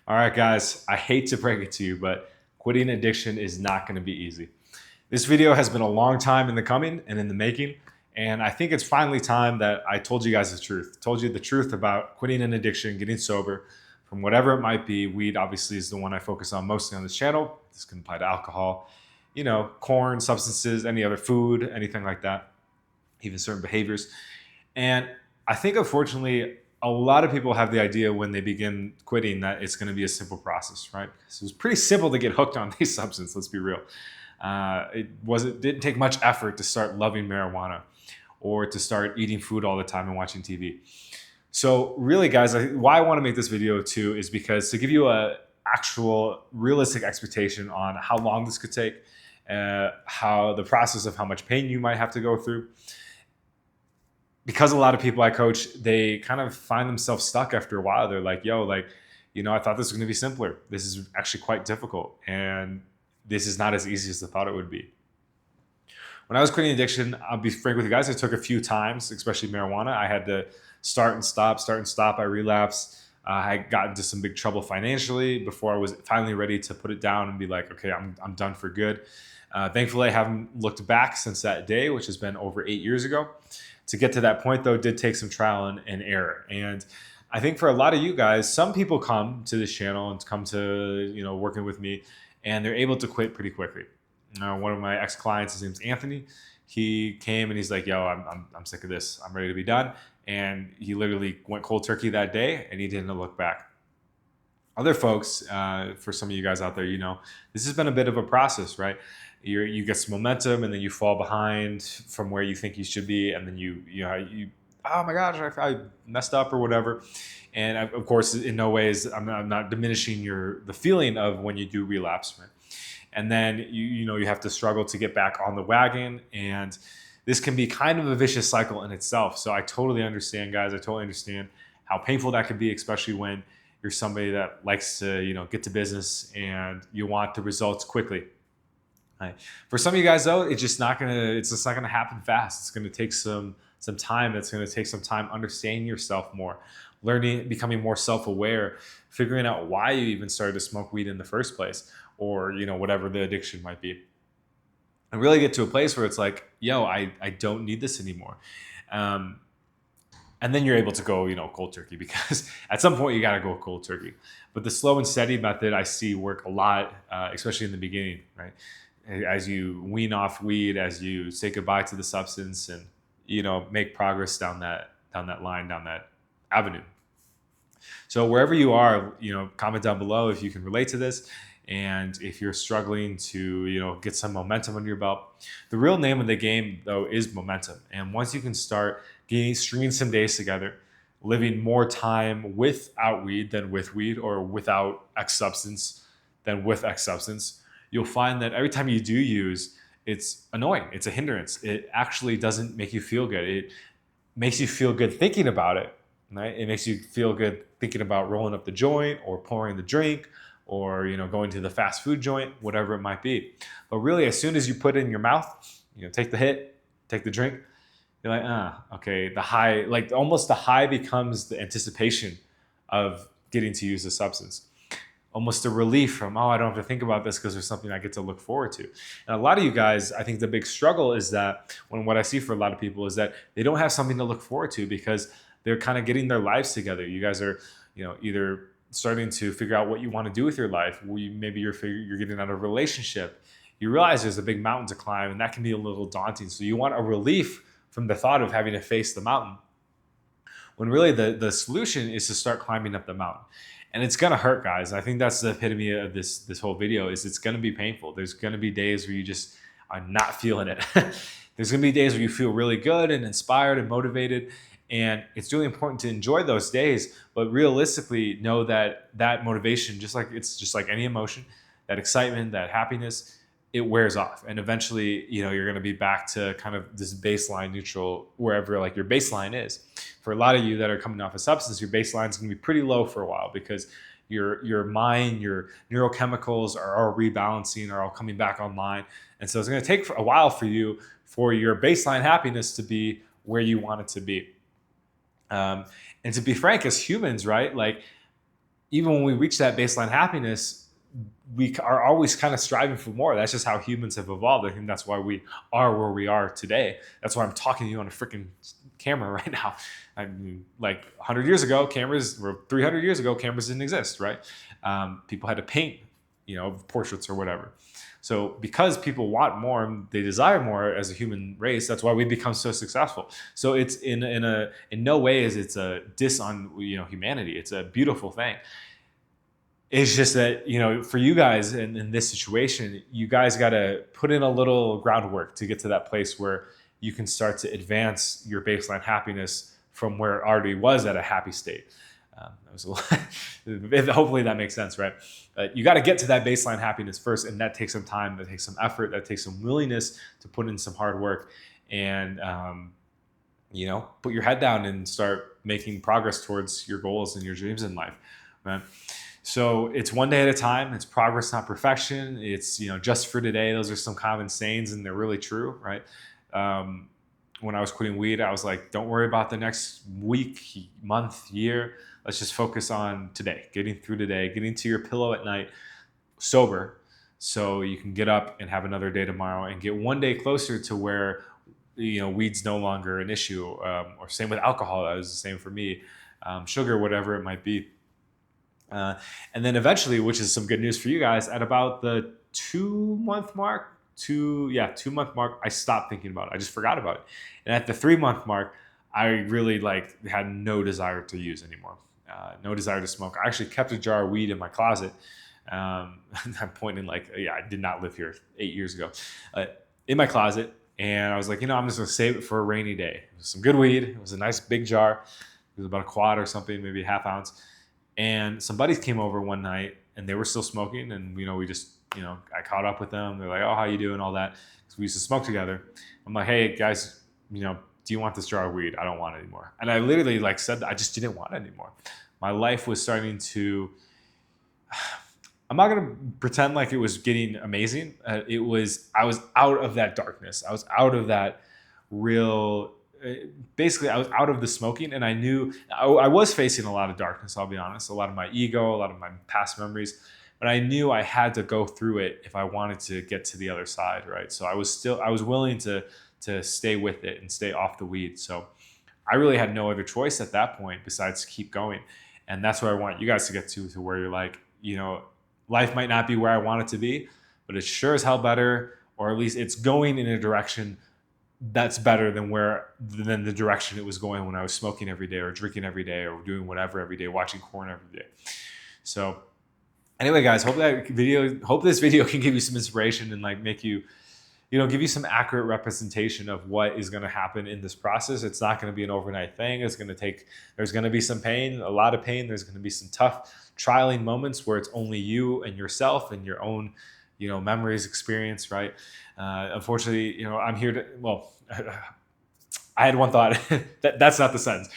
All right, guys, I hate to break it to you, but quitting addiction is not going to be easy. This video has been a long time in the coming and in the making, and I think it's finally time that I told you guys the truth. Told you the truth about quitting an addiction, getting sober from whatever it might be. Weed obviously is the one I focus on mostly on this channel. This can apply to alcohol, corn, substances, any other food, anything like that, even certain behaviors. And I think, unfortunately, a lot of people have the idea when they begin quitting that it's going to be a simple process, right? So it's pretty simple to get hooked on these substances. Let's be real. It didn't take much effort to start loving marijuana or to start eating food all the time and watching TV. So really, guys, why I want to make this video too is because to give you a actual realistic expectation on how long this could take, how the process of how much pain you might have to go through, because a lot of people I coach, they kind of find themselves stuck after a while. They're like, yo, I thought this was going to be simpler. This is actually quite difficult. And this is not as easy as I thought it would be. When I was quitting addiction, I'll be frank with you guys, it took a few times, especially marijuana. I had to start and stop, start and stop. I relapsed. I got into some big trouble financially before I was finally ready to put it down and be like, okay, I'm done for good. Thankfully, I haven't looked back since that day, which has been over 8 years ago. To get to that point, though, did take some trial and error. And I think for a lot of you guys, some people come to this channel and come to working with me, and they're able to quit pretty quickly. One of my ex-clients, his name's Anthony. He came and he's like, "Yo, I'm sick of this. I'm ready to be done." And he literally went cold turkey that day, and he didn't look back. Other folks, for some of you guys out there, this has been a bit of a process, right? You get some momentum, and then you fall behind from where you think you should be, and then you oh my gosh, I messed up or whatever. And of course, in no ways, I'm not diminishing the feeling of when you do relapse, right? And then you have to struggle to get back on the wagon, and this can be kind of a vicious cycle in itself. So I totally understand, guys. I totally understand how painful that could be, especially when you're somebody that likes to get to business and you want the results quickly. Right. For some of you guys, though, it's just not gonna happen fast. It's gonna take some time. It's gonna take some time understanding yourself more, learning, becoming more self-aware, figuring out why you even started to smoke weed in the first place, or whatever the addiction might be, and really get to a place where it's like, yo, I don't need this anymore. And then you're able to go, cold turkey, because at some point you got to go cold turkey. But the slow and steady method I see work a lot, especially in the beginning, right? As you wean off weed, as you say goodbye to the substance, and make progress down that line, down that avenue. So wherever you are, comment down below if you can relate to this, and if you're struggling to get some momentum under your belt. The real name of the game, though, is momentum. And once you can start stringing some days together, living more time without weed than with weed, or without X substance than with X substance, you'll find that every time you do use, it's annoying. It's a hindrance. It actually doesn't make you feel good. It makes you feel good thinking about it, right? It makes you feel good thinking about rolling up the joint or pouring the drink, or going to the fast food joint, whatever it might be. But really, as soon as you put it in your mouth, take the hit, take the drink, you're like, okay, the high, like almost the high becomes the anticipation of getting to use the substance. Almost a relief from, I don't have to think about this because there's something I get to look forward to. And a lot of you guys, I think the big struggle is that what I see for a lot of people is that they don't have something to look forward to because they're kind of getting their lives together. You guys are, either starting to figure out what you want to do with your life. Maybe you're getting out of a relationship. You realize there's a big mountain to climb, and that can be a little daunting. So you want a relief from the thought of having to face the mountain, when really the solution is to start climbing up the mountain. And it's gonna hurt, guys. I think that's the epitome of this whole video. Is it's gonna be painful. There's gonna be days where you just are not feeling it. There's gonna be days where you feel really good and inspired and motivated. And it's really important to enjoy those days, but realistically know that motivation, just like any emotion, that excitement, that happiness, it wears off. And eventually, you're going to be back to kind of this baseline neutral, wherever like your baseline is. For a lot of you that are coming off a substance, your baseline is going to be pretty low for a while, because your mind, your neurochemicals are all rebalancing, are all coming back online. And so it's going to take a while for your baseline happiness to be where you want it to be. And to be frank, as humans, right? Like, even when we reach that baseline happiness, we are always kind of striving for more. That's just how humans have evolved. I think that's why we are where we are today. That's why I'm talking to you on a freaking camera right now. I mean, like 100 years ago, cameras, or 300 years ago, cameras didn't exist, right? People had to paint, portraits or whatever. So because people want more and they desire more as a human race, that's why we become so successful. So it's in no way is it's a diss on humanity. It's a beautiful thing. It's just that, for you guys in this situation, you guys got to put in a little groundwork to get to that place where you can start to advance your baseline happiness from where it already was at a happy state. That was a lot. Hopefully that makes sense, right? You got to get to that baseline happiness first, and that takes some time, that takes some effort, that takes some willingness to put in some hard work, and put your head down and start making progress towards your goals and your dreams in life, right? So it's one day at a time. It's progress, not perfection. It's just for today. Those are some common sayings, and they're really true, right? When I was quitting weed, I was like, don't worry about the next week, month, year. Let's just focus on today, getting through today, getting to your pillow at night sober, so you can get up and have another day tomorrow and get one day closer to where weed's no longer an issue. Or same with alcohol. That was the same for me. Sugar, whatever it might be. And then eventually, which is some good news for you guys, at about the 2-month mark, 2-month mark, I stopped thinking about it. I just forgot about it. And at the 3-month mark, I really had no desire to use anymore. No desire to smoke. I actually kept a jar of weed in my closet. I'm pointing I did not live here 8 years ago. In my closet. And I was like, I'm just going to save it for a rainy day. It was some good weed. It was a nice big jar. It was about a quad or something, maybe a half ounce. And some buddies came over one night and they were still smoking. And, we just, I caught up with them. They're like, oh, how you doing? All that. Because we used to smoke together. I'm like, hey, guys, do you want this jar of weed? I don't want it anymore. And I literally said that I just didn't want it anymore. My life was starting to, I'm not going to pretend like it was getting amazing. I was out of that darkness. I was out of that basically I was out of the smoking, and I knew I was facing a lot of darkness, I'll be honest, a lot of my ego, a lot of my past memories, but I knew I had to go through it if I wanted to get to the other side, right? So I was willing to stay with it and stay off the weed. So I really had no other choice at that point besides to keep going. And that's where I want you guys to get to where you're like, life might not be where I want it to be, but it's sure as hell better, or at least it's going in a direction that's better than the direction it was going when I was smoking every day or drinking every day or doing whatever every day, watching porn every day. So anyway, guys, hope this video can give you some inspiration and make you, give you some accurate representation of what is going to happen in this process. It's not going to be an overnight thing. There's going to be some pain, a lot of pain. There's going to be some tough trialing moments where it's only you and yourself and your own, memories, experience, right? Unfortunately, I'm here to, I had one thought. That's not the sentence.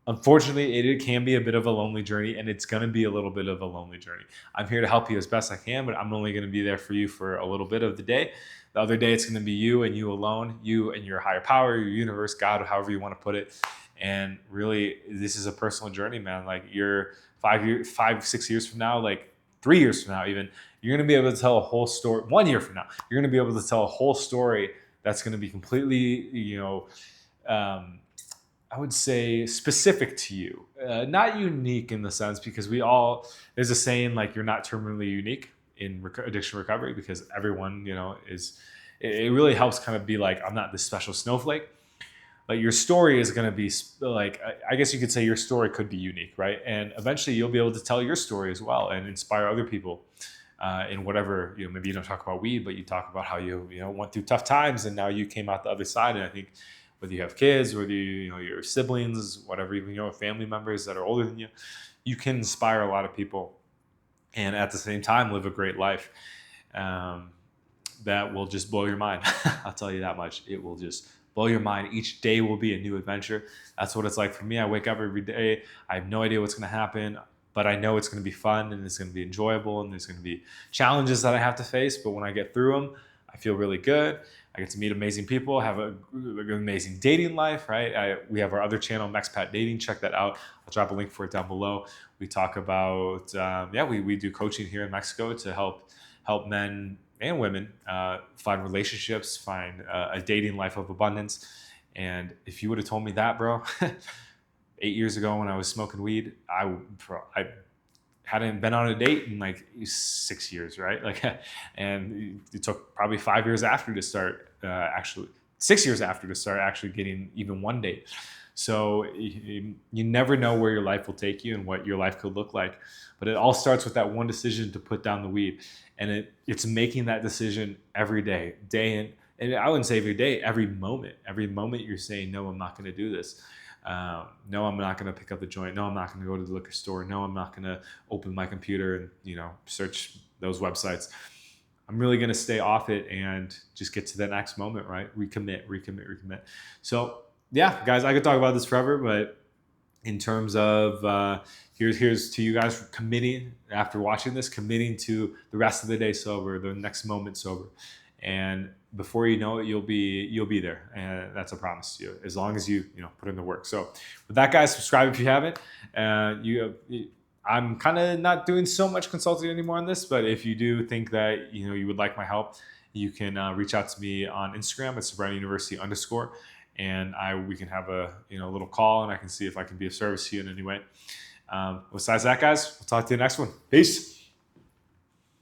Unfortunately, it can be a bit of a lonely journey, and it's going to be a little bit of a lonely journey. I'm here to help you as best I can, but I'm only going to be there for you for a little bit of the day. The other day, it's going to be you and you alone, you and your higher power, your universe, God, however you want to put it. And really, this is a personal journey, man. You're 6 years from now, 3 years from now, even, you're going to be able to tell a whole story. 1 year from now, you're going to be able to tell a whole story that's going to be completely, I would say specific to you, not unique in the sense, because there's a saying you're not terminally unique in addiction recovery, because everyone, it really helps kind of be I'm not this special snowflake. Your story is going to be I guess you could say your story could be unique, right? And eventually you'll be able to tell your story as well and inspire other people in whatever, maybe you don't talk about weed, but you talk about how you went through tough times and now you came out the other side. And I think whether you have kids, whether your siblings, whatever, even family members that are older than you, you can inspire a lot of people and at the same time live a great life that will just blow your mind. I'll tell you that much. It will just blow your mind. Each day will be a new adventure. That's what it's like for me. I wake up every day. I have no idea what's going to happen, but I know it's going to be fun and it's going to be enjoyable, and there's going to be challenges that I have to face. But when I get through them, I feel really good. I get to meet amazing people, have an amazing dating life, right? We have our other channel, MexPat Dating. Check that out. I'll drop a link for it down below. We talk about, we do coaching here in Mexico to help men and women find relationships, find a dating life of abundance. And if you would have told me that, bro, 8 years ago when I was smoking weed, I hadn't been on a date in like 6 years, right? Like, and it took probably 5 years after to start actually 6 years after to start actually getting even one date. So you never know where your life will take you and what your life could look like. But it all starts with that one decision to put down the weed. And it's making that decision every day, day in. And I wouldn't say every day, every moment. Every moment you're saying, no, I'm not going to do this. No, I'm not going to pick up the joint. No, I'm not going to go to the liquor store. No, I'm not going to open my computer and, search those websites. I'm really going to stay off it and just get to the next moment, right? Recommit. So yeah, guys, I could talk about this forever, but in terms of here's to you guys committing after watching this, committing to the rest of the day sober, the next moment sober, and before you know it, you'll be there, and that's a promise to you. As long as you put in the work. So with that, guys, subscribe if you haven't. I'm kind of not doing so much consulting anymore on this, but if you do think that you would like my help, you can reach out to me on Instagram at Sobriety University _ and we can have a little call, and I can see if I can be of service to you in any way. Besides that, guys, we'll talk to you next one. Peace.